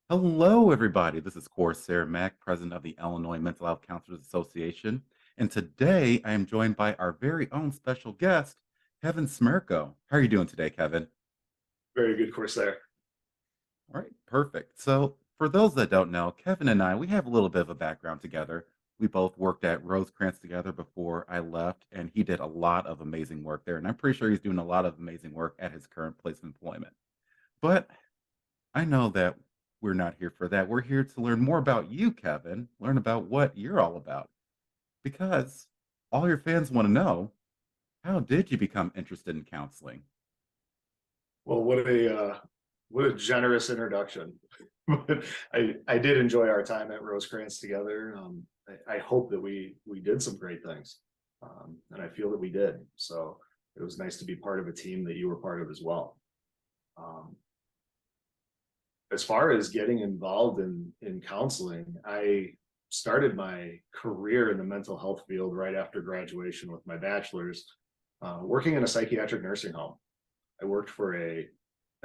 Hello, everybody. This is Coresair Mack, president of the Illinois Mental Health Counselors Association. And today I am joined by our very own special guest, Kevin Smerko. How are you doing today, Kevin? Very good course there. All right, perfect. So, for those that don't know, Kevin and I, we have a little bit of a background together. We both worked at Rosecrance together before I left, and he did a lot of amazing work there. And I'm pretty sure he's doing a lot of amazing work at his current place of employment. But I know that we're not here for that. We're here to learn more about you, Kevin, learn about what you're all about. Because all your fans want to know, how did you become interested in counseling? Well, what a generous introduction. I did enjoy our time at Rosecrance together. I hope that we did some great things, and I feel that we did. So it was nice to be part of a team that you were part of as well. Um, as far as getting involved in counseling, I started my career in the mental health field right after graduation with my bachelor's, working in a psychiatric nursing home. I worked for an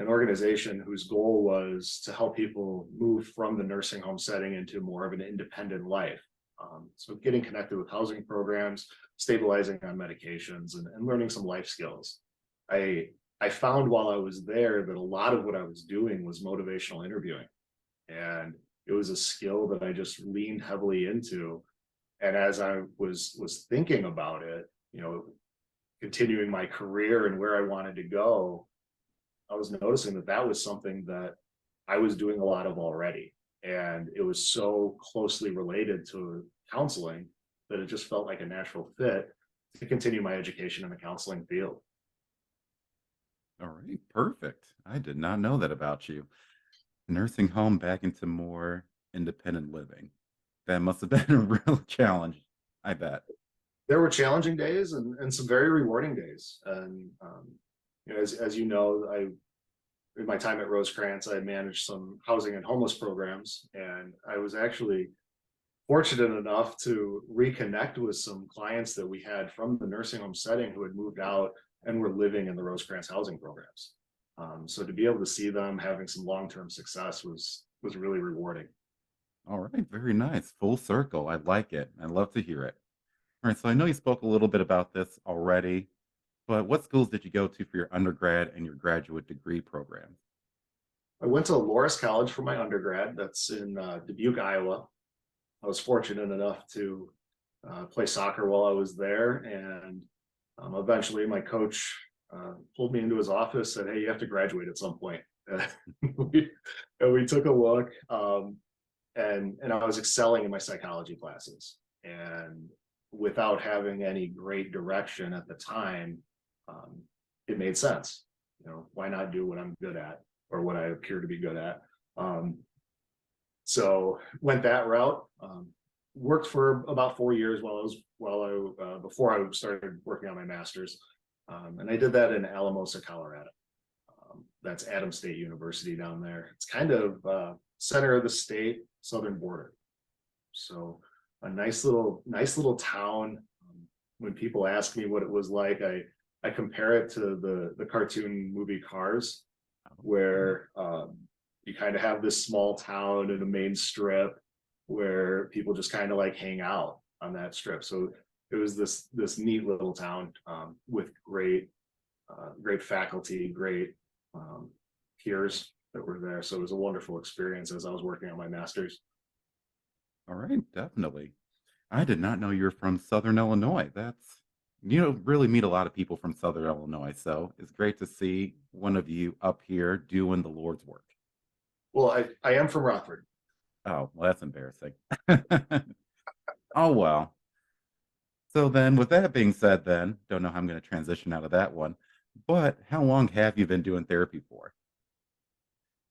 organization whose goal was to help people move from the nursing home setting into more of an independent life. So getting connected with housing programs, stabilizing on medications, and learning some life skills. I I found while I was there that a lot of what I was doing was motivational interviewing, and it was a skill that I just leaned heavily into. And as I was thinking about it, continuing my career and where I wanted to go, I was noticing that that was something that I was doing a lot of already. And it was so closely related to counseling that it just felt like a natural fit to continue my education in the counseling field. All right, perfect. I did not know that about you. Nursing home back into more independent living. That must have been a real challenge, I bet. There were challenging days and some very rewarding days. And, as you know, in my time at Rosecrance, I managed some housing and homeless programs. And I was actually fortunate enough to reconnect with some clients that we had from the nursing home setting who had moved out and were living in the Rosecrance housing programs. So to be able to see them having some long-term success was really rewarding. All right, very nice. Full circle. I like it. I love to hear it. All right, so I know you spoke a little bit about this already, but what schools did you go to for your undergrad and your graduate degree programs? I went to Loras College for my undergrad. That's in Dubuque, Iowa. I was fortunate enough to play soccer while I was there, and eventually my coach pulled me into his office, said, "Hey, you have to graduate at some point." we, and we took a look, and I was excelling in my psychology classes, and without having any great direction at the time, um, it made sense. Why not do what I'm good at or what I appear to be good at? Um, so went that route. Worked for about 4 years before I started working on my master's, and I did that in Alamosa, Colorado. That's Adams State University down there. It's kind of center of the state, southern border. So a nice little town. When people ask me what it was like, I compare it to the cartoon movie Cars, where you kind of have this small town in a main strip where people just kind of like hang out on that strip. So it was this neat little town, with great faculty, great peers that were there. So it was a wonderful experience as I was working on my master's. All right, definitely. I did not know you were from Southern Illinois. You don't really meet a lot of people from Southern Illinois, so it's great to see one of you up here doing the Lord's work. Well, I am from Rockford. Oh, well, that's embarrassing. Oh, well. So then, with that being said, then, don't know how I'm going to transition out of that one, but how long have you been doing therapy for?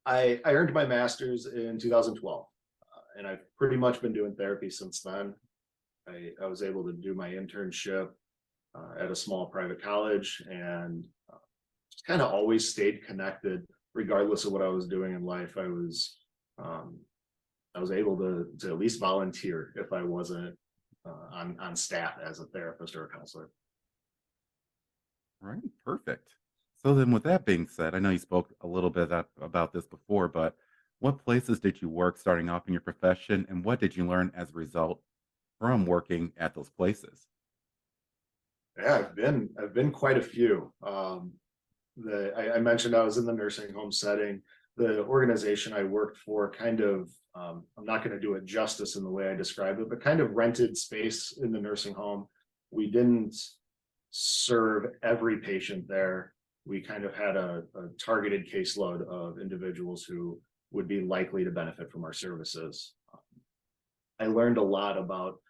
I earned my master's in 2012, and I've pretty much been doing therapy since then. I was able to do my internship at a small private college, and just kind of always stayed connected regardless of what I was doing in life. Um, I was able to at least volunteer if I wasn't on staff as a therapist or a counselor. All right, perfect. So then, with that being said, I know you spoke a little bit about this before, but What places did you work starting off in your profession, and what did you learn as a result from working at those places? Yeah, I've been quite a few. I mentioned I was in the nursing home setting. The organization I worked for kind of, I'm not going to do it justice in the way I describe it, but kind of rented space in the nursing home. We didn't serve every patient there. We kind of had a targeted caseload of individuals who would be likely to benefit from our services. I learned a lot about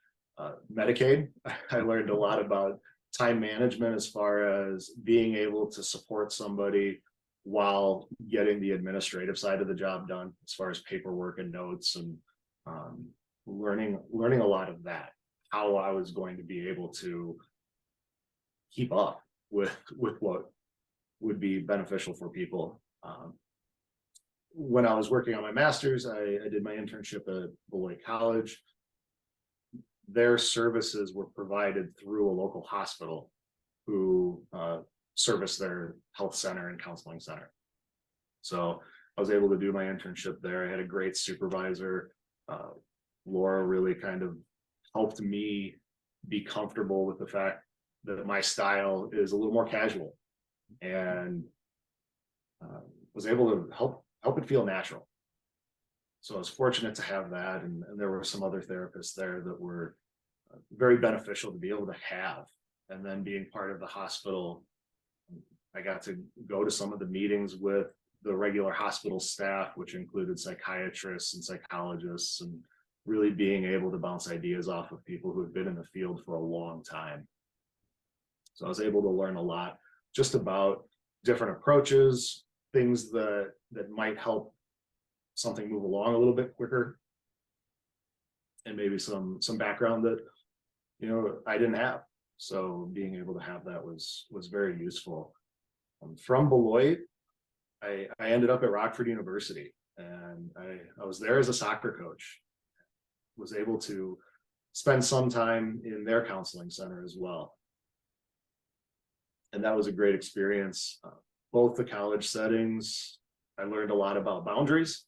Medicaid. I learned a lot about time management as far as being able to support somebody while getting the administrative side of the job done, as far as paperwork and notes, and um, learning a lot of that, how I was going to be able to keep up with what would be beneficial for people. When I was working on my master's, I did my internship at Beloit College. Their services were provided through a local hospital who service their health center and counseling center. So I was able to do my internship there. I had a great supervisor. Uh, Laura really kind of helped me be comfortable with the fact that my style is a little more casual, and was able to help it feel natural. So I was fortunate to have that, and there were some other therapists there that were very beneficial to be able to have. And then being part of the hospital, I got to go to some of the meetings with the regular hospital staff, which included psychiatrists and psychologists, and really being able to bounce ideas off of people who have been in the field for a long time. So I was able to learn a lot just about different approaches, things that might help something move along a little bit quicker, and maybe some background that I didn't have. So being able to have that was very useful. From Beloit, I ended up at Rockford University, and I was there as a soccer coach. Was able to spend some time in their counseling center as well, and that was a great experience. Both the college settings, I learned a lot about boundaries,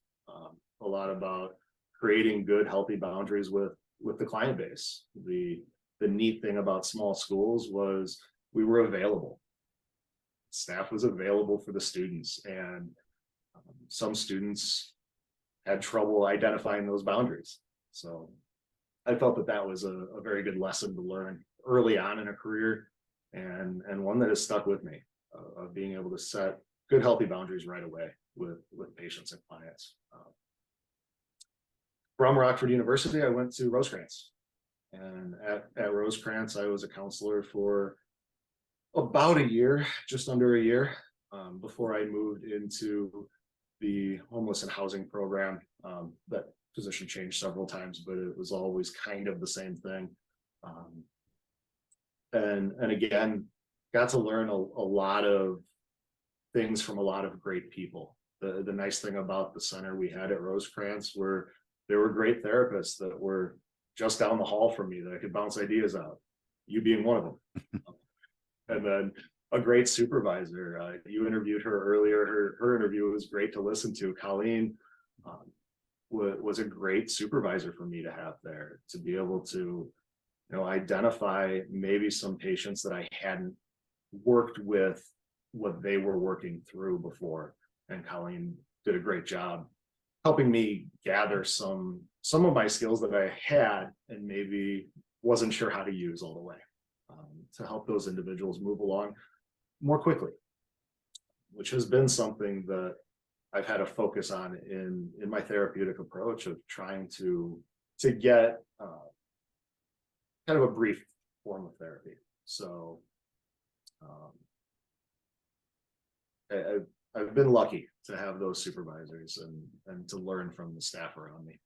a lot about creating good, healthy boundaries with the client base. The neat thing about small schools was we were available. Staff was available for the students, and some students had trouble identifying those boundaries. So I felt that that was a very good lesson to learn early on in a career, and one that has stuck with me, of being able to set good, healthy boundaries right away with patients and clients. From Rockford University, I went to Rosecrans, and at Rosecrans, I was a counselor for about a year, just under a year, before I moved into the homeless and housing program. That position changed several times, but it was always kind of the same thing. And again, got to learn a lot of things from a lot of great people. The nice thing about the center we had at Rosecrans were there were great therapists that were just down the hall from me that I could bounce ideas out, you being one of them. And then a great supervisor. You interviewed her earlier. Her interview was great to listen to. Colleen was a great supervisor for me to have there, to be able to identify maybe some patients that I hadn't worked with what they were working through before. And Colleen did a great job helping me gather some of my skills that I had and maybe wasn't sure how to use all the way, to help those individuals move along more quickly, which has been something that I've had a focus on in my therapeutic approach of trying to get kind of a brief form of therapy. So I've been lucky to have those supervisors and to learn from the staff around me.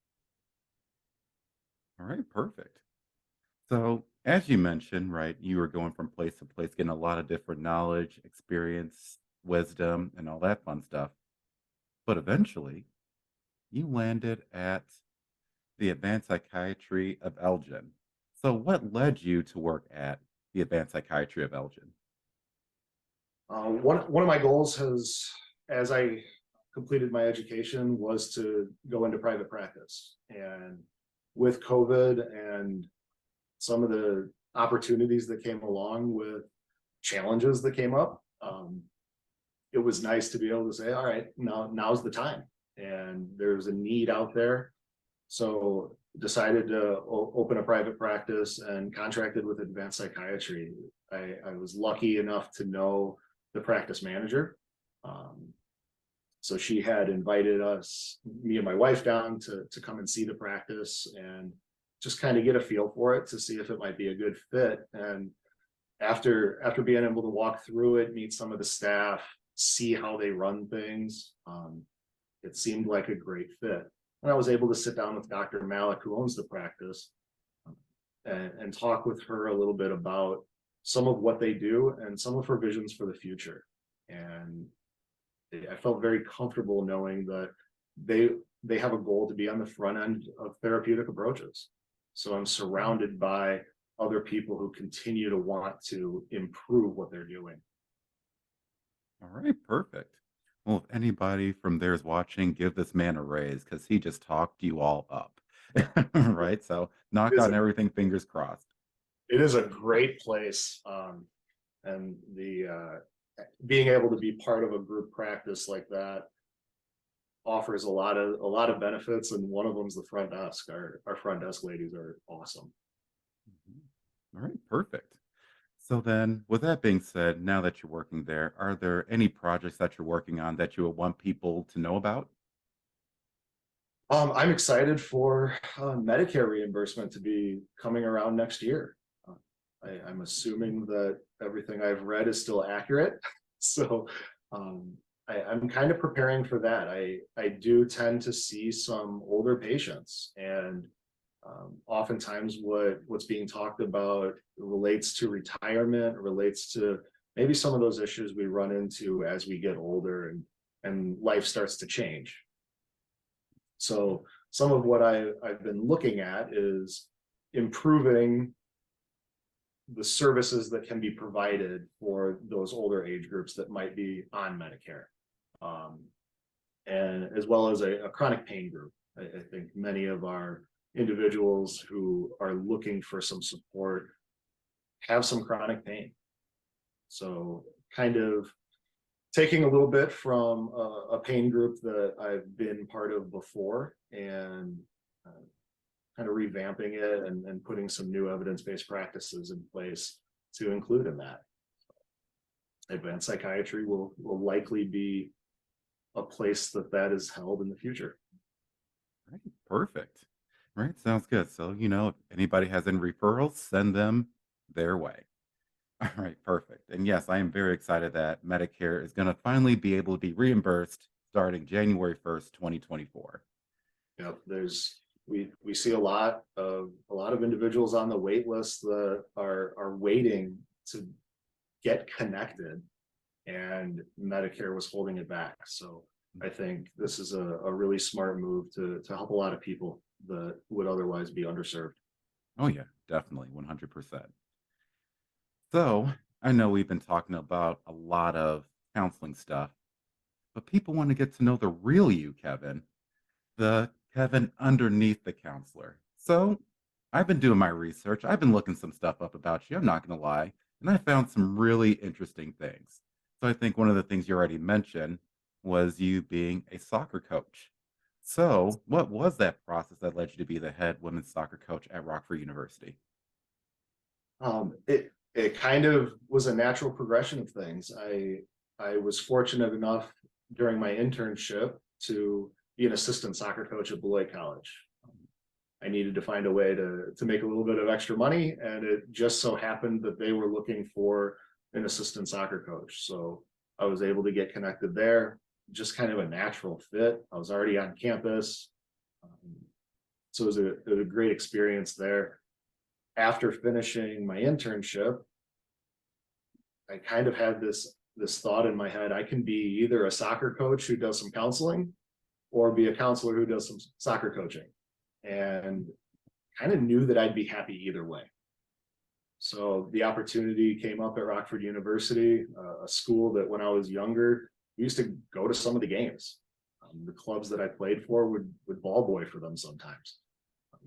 All right, perfect. So, as you mentioned, right, you were going from place to place, getting a lot of different knowledge, experience, wisdom, and all that fun stuff. But eventually, you landed at the Advanced Psychiatry of Elgin. So, what led you to work at the Advanced Psychiatry of Elgin? One of my goals has, as I completed my education was to go into private practice. And with COVID and some of the opportunities that came along with challenges that came up, it was nice to be able to say, all right, now's the time. And there's a need out there. So decided to open a private practice and contracted with Advanced Psychiatry. I was lucky enough to know the practice manager. So she had invited us, me and my wife, down to come and see the practice and just kind of get a feel for it to see if it might be a good fit. And after being able to walk through it, meet some of the staff, see how they run things, it seemed like a great fit. And I was able to sit down with Dr. Mack, who owns the practice, and talk with her a little bit about some of what they do and some of her visions for the future. And I felt very comfortable knowing that they have a goal to be on the front end of therapeutic approaches. So I'm surrounded by other people who continue to want to improve what they're doing. All right, perfect. Well, if anybody from there is watching, give this man a raise because he just talked you all up. Right? So It knock is on a, everything, fingers crossed. it is a great place. And the being able to be part of a group practice like that offers a lot of benefits, and one of them is the front desk. Our front desk ladies are awesome. Mhm. All right, perfect. So then, with that being said, now that you're working there, are there any projects that you're working on that you would want people to know about? I'm excited for Medicare reimbursement to be coming around next year. Uh, I'm assuming that everything I've read is still accurate. So um, I'm kind of preparing for that. I do tend to see some older patients, and oftentimes what's being talked about relates to retirement, relates to maybe some of those issues we run into as we get older and life starts to change. So some of what I've been looking at is improving the services that can be provided for those older age groups that might be on Medicare, um, and as well as a chronic pain group. I think many of our individuals who are looking for some support have some chronic pain. So kind of taking a little bit from a pain group that I've been part of before, and kind of revamping it and putting some new evidence-based practices in place to include in that. Advanced psychiatry will likely be a place that is held in the future. Right, perfect. Right, sounds good. So, if anybody has any referrals, send them their way. All right, perfect. And yes, I am very excited that Medicare is going to finally be able to be reimbursed starting January 1st, 2024. Yep, we see a lot of individuals on the wait list that are waiting to get connected, and Medicare was holding it back. So I think this is a really smart move to help a lot of people that would otherwise be underserved. Oh, yeah, definitely, 100%. So, I know we've been talking about a lot of counseling stuff, but people want to get to know the real you, Kevin, the Kevin underneath the counselor. So, I've been doing my research. I've been looking some stuff up about you. I'm not going to lie. And I found some really interesting things. So, I think one of the things you already mentioned was you being a soccer coach. So, what was that process that led you to be the head women's soccer coach at Rockford University? It kind of was a natural progression of things. I was fortunate enough during my internship to be an assistant soccer coach at Beloit College. I needed to find a way to make a little bit of extra money, and it just so happened that they were looking for an assistant soccer coach. So I was able to get connected there, just kind of a natural fit. I was already on campus. So it was a great experience there. After finishing my internship, I kind of had this thought in my head: I can be either a soccer coach who does some counseling, or be a counselor who does some soccer coaching, and kind of knew that I'd be happy either way. So the opportunity came up at Rockford University, a school that when I was younger, we used to go to some of the games. The clubs that I played for would ball boy for them sometimes.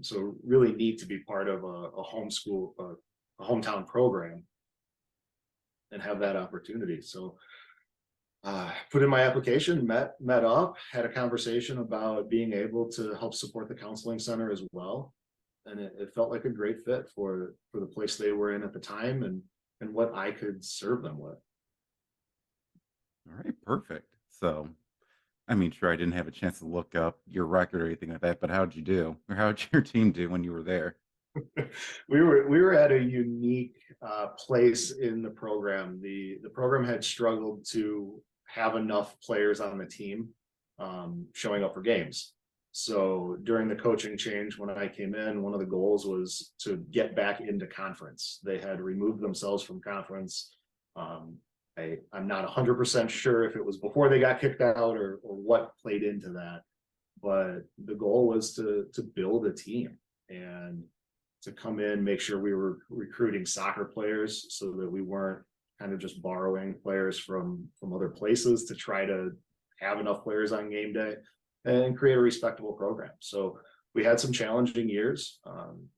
So really neat to be part of a homeschool, a hometown program and have that opportunity. So put in my application, met up, had a conversation about being able to help support the counseling center as well. And it felt like a great fit for the place they were in at the time and what I could serve them with. All right, perfect. So, I mean, sure, I didn't have a chance to look up your record or anything like that, but how'd you do? Or how'd your team do when you were there? We were at a unique place in the program. The program had struggled to have enough players on the team showing up for games. So during the coaching change, when I came in, one of the goals was to get back into conference. They had removed themselves from conference. I'm not 100% sure if it was before they got kicked out or what played into that, but the goal was to build a team and to come in, make sure we were recruiting soccer players so that we weren't kind of just borrowing players from other places to try to have enough players on game day and create a respectable program. So we had some challenging years.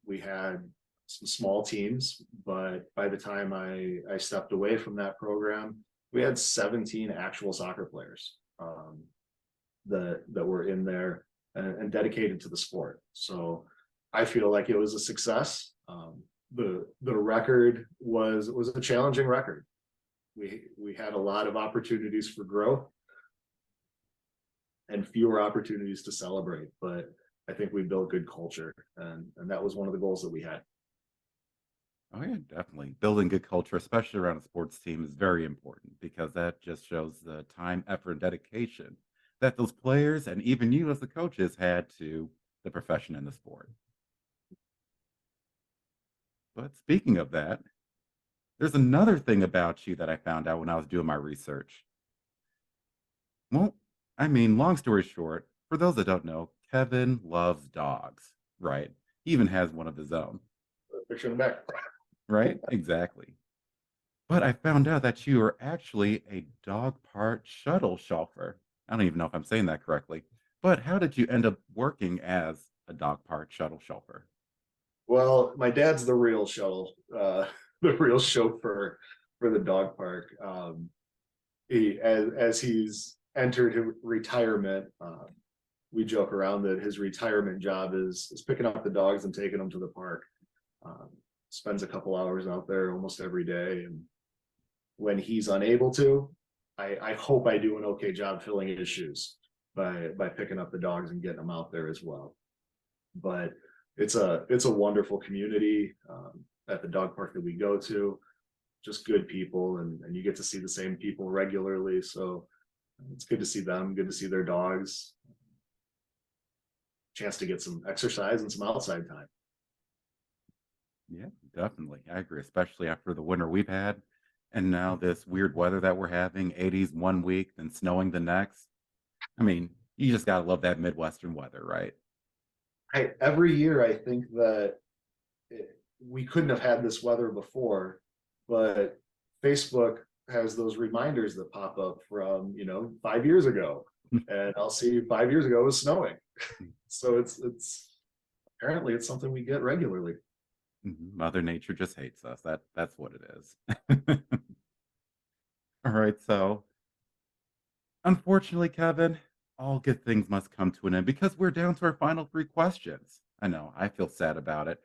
We had some small teams, but by the time I stepped away from that program, we had 17 actual soccer players that were in there and dedicated to the sport. So I feel like it was a success. The record was a challenging record. We had a lot of opportunities for growth and fewer opportunities to celebrate, but I think we built good culture, and that was one of the goals that we had. Oh yeah, definitely. Building good culture, especially around a sports team, is very important because that just shows the time, effort, and dedication that those players and even you as the coaches had to the profession and the sport. But speaking of that, there's another thing about you that I found out when I was doing my research. Well, I mean, long story short, for those that don't know, Kevin loves dogs, right? He even has one of his own, Picture in the back. right? Exactly. But I found out that you are actually a dog part shuttle chauffeur. I don't even know if I'm saying that correctly. But how did you end up working as a dog part shuttle chauffeur? Well, my dad's the real shuttle, the real chauffeur for the dog park. As he's entered retirement, we joke around that his retirement job is picking up the dogs and taking them to the park. Um, Spends a couple hours out there almost every day, and when he's unable to, I hope I do an okay job filling his shoes by picking up the dogs and getting them out there as well. But it's a wonderful community at the dog park that we go to. Just good people, and you get to see the same people regularly. So it's good to see them, good to see their dogs. Chance to get some exercise and some outside time. Yeah, definitely. I agree, especially after the winter we've had. And now this weird weather that we're having, 80s one week, then snowing the next. I mean, you just gotta love that Midwestern weather, right? Every year I think that we couldn't have had this weather before, but Facebook has those reminders that pop up from 5 years ago, and I'll see 5 years ago it was snowing. So it's apparently it's something we get regularly. Mother Nature just hates us. That's what it is. All right, so unfortunately, Kevin, all good things must come to an end because we're down to our final three questions. I know, I feel sad about it.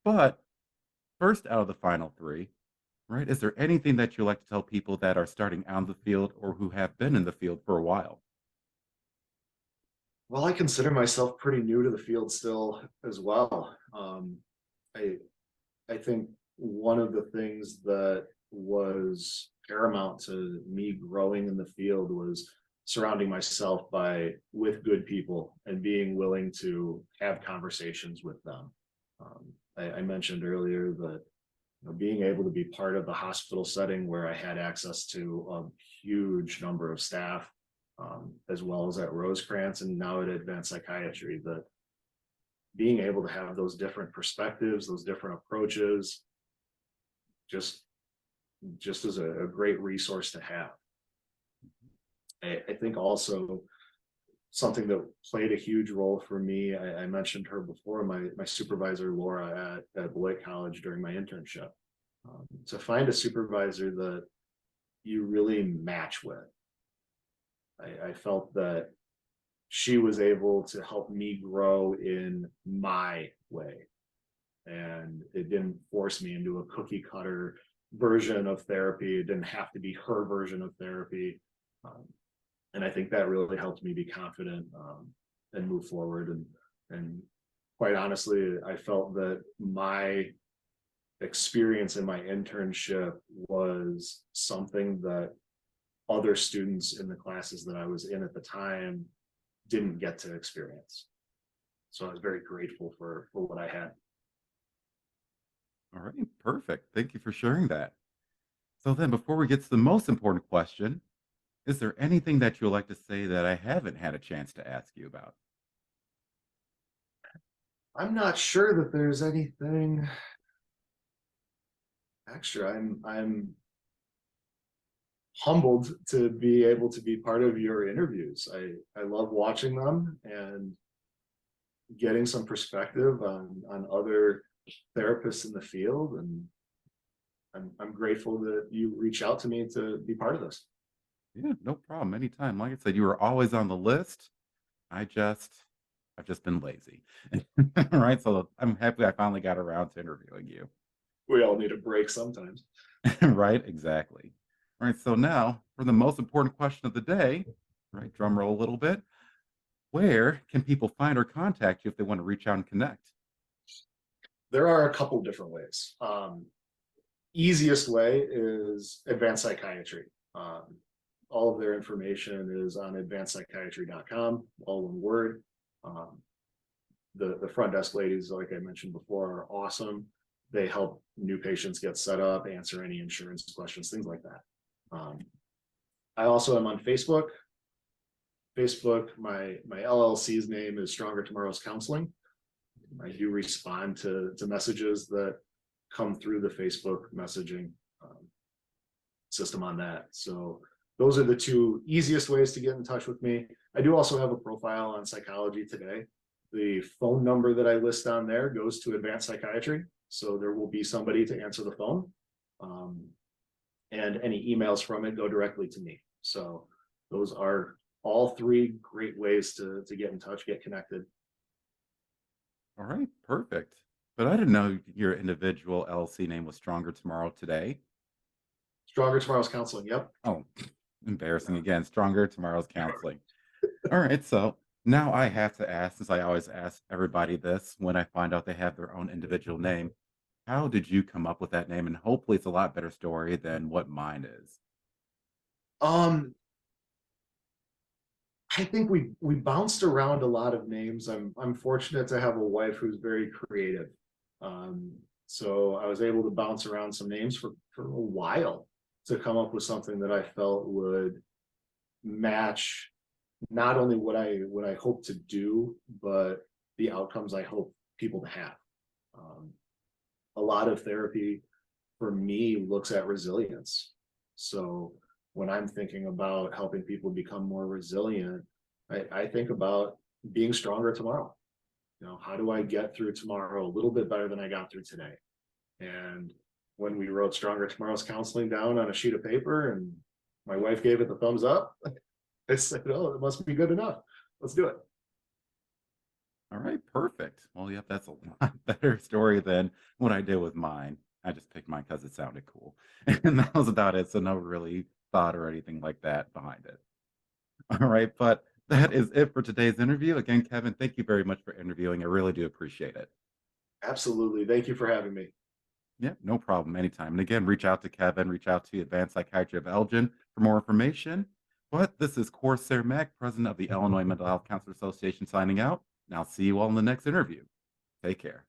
But first out of the final three, right, is there anything that you like to tell people that are starting out in the field or who have been in the field for a while? Well, I consider myself pretty new to the field still as well. I I think one of the things that was paramount to me growing in the field was surrounding myself with good people and being willing to have conversations with them. I mentioned earlier that being able to be part of the hospital setting where I had access to a huge number of staff, as well as at Rosecrance and now at Advanced Psychiatry, that being able to have those different perspectives, those different approaches, just is a great resource to have. I think also something that played a huge role for me. I mentioned her before, my supervisor Laura at Beloit College during my internship. To find a supervisor that you really match with, I felt that she was able to help me grow in my way, and it didn't force me into a cookie cutter version of therapy. It didn't have to be her version of therapy. Um, and I think that really helped me be confident, and move forward. And quite honestly, I felt that my experience in my internship was something that other students in the classes that I was in at the time didn't get to experience. So I was very grateful for what I had. All right, perfect. Thank you for sharing that. So then, before we get to the most important question, is there anything that you'd like to say that I haven't had a chance to ask you about? I'm not sure that there's anything extra. I'm humbled to be able to be part of your interviews. I love watching them and getting some perspective on other therapists in the field, and I'm grateful that you reach out to me to be part of this. Yeah, no problem. Anytime. Like I said, you were always on the list. I just, I've just been lazy. All right. So I'm happy I finally got around to interviewing you. We all need a break sometimes. Right? Exactly. All right. So now for the most important question of the day, right? Drum roll a little bit. Where can people find or contact you if they want to reach out and connect? There are a couple different ways. Easiest way is Advanced Psychiatry. All of their information is on advancedpsychiatry.com, all one word. Um, the front desk ladies, like I mentioned before, are awesome. They help new patients get set up, answer any insurance questions, things like that. I also am on Facebook. My LLC's name is Stronger Tomorrow's Counseling. I do respond to messages that come through the Facebook messaging system on that. So those are the two easiest ways to get in touch with me. I do also have a profile on Psychology Today. The phone number that I list on there goes to Advanced Psychiatry. So there will be somebody to answer the phone. And any emails from it go directly to me. So those are all three great ways to get in touch, get connected. All right. Perfect. But I didn't know your individual LLC name was Stronger Tomorrow Today. Stronger Tomorrow's Counseling. Yep. Oh, embarrassing again. Stronger Tomorrow's Counseling. All right. So now I have to ask, since I always ask everybody this when I find out they have their own individual name, how did you come up with that name? And hopefully it's a lot better story than what mine is. Um, I think we bounced around a lot of names. I'm fortunate to have a wife who's very creative. Um, so I was able to bounce around some names for a while to come up with something that I felt would match not only what I hope to do, but the outcomes I hope people to have. Um, a lot of therapy for me looks at resilience. So when I'm thinking about helping people become more resilient, I think about being stronger tomorrow. You know, how do I get through tomorrow a little bit better than I got through today? And when we wrote Stronger Tomorrow's Counseling down on a sheet of paper and my wife gave it the thumbs up, I said, oh, it must be good enough. Let's do it. All right, perfect. Well, yep, that's a lot better story than what I did with mine. I just picked mine because it sounded cool. And that was about it. So no really thought or anything like that behind it. All right, but that is it for today's interview. Again, Kevin, thank you very much for interviewing. I really do appreciate it. Absolutely. Thank you for having me. Yeah, no problem. Anytime. And again, reach out to Kevin, reach out to Advanced Psychiatry of Elgin for more information. But this is Coresair Mack, president of the Illinois Mental Health Counselor Association, signing out. And I'll see you all in the next interview. Take care.